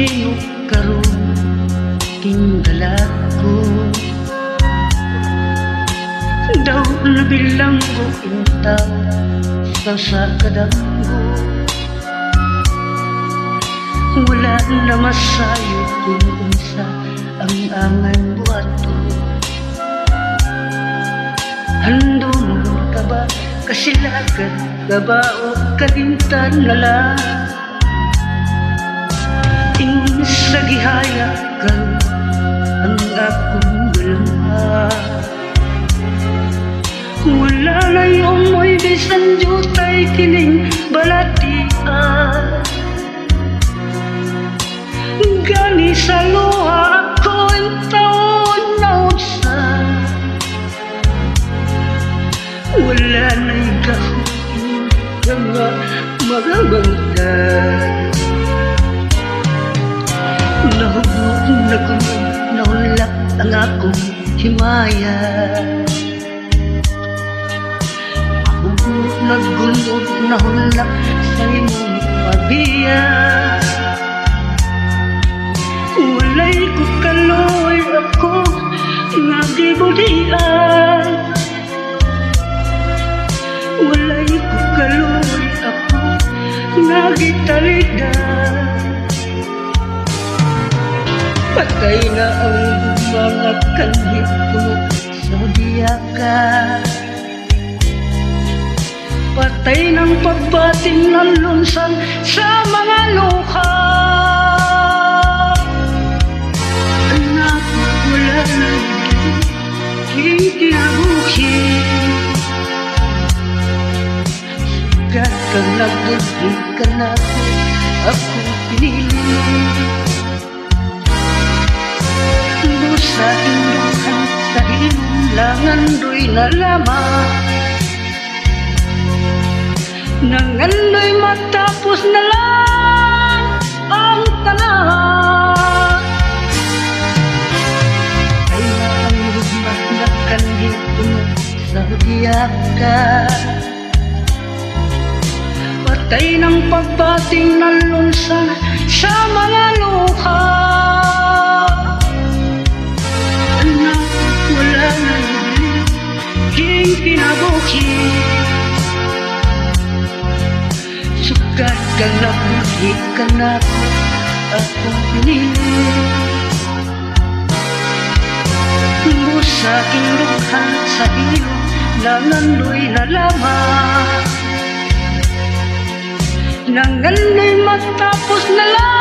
Sino karon tinggalan ko? Daw nabilang ko intaw sa kadanggo. Wala na masayo kung unsa ang angan buhato. Handom ka ba kasilakan ka ba o kalintan na lang? Ingon sa gihaya ka ang akong balma. Wala na yung mo'y bisan jutay kining balatian. Gani sa luha ako ang taon na usan. Wala na ikaw nga magabangtan. Nahubog na kuno, nahulak ang akong himaya. Mahubog na gulod, nahulak sa imong pabiya. Walay ko kaloy ako nga gibudian. Walay ko kaloy ako nga gitalidan. Patay na ang mga kanhit ko sa biyakan. Patay ng pagbating ng lunsan sa mga luha. Anak, wala na kinabuhi. Sigat kang nagdagdig ka na ako pinili. Sa induhan sa ilong langan do'y nalaman. Nangandoy matapos na lang ang tanan. Ay na ang lugmas na kanhit ko sa biyakan. Patay ng pagbating ng lunsan sa mga luha. Kinabuhi sugat kang nabuhi ka na akong pinili. Sa aking lukha sa ilong nangandoy na lamang. Nangandoy matapos na lang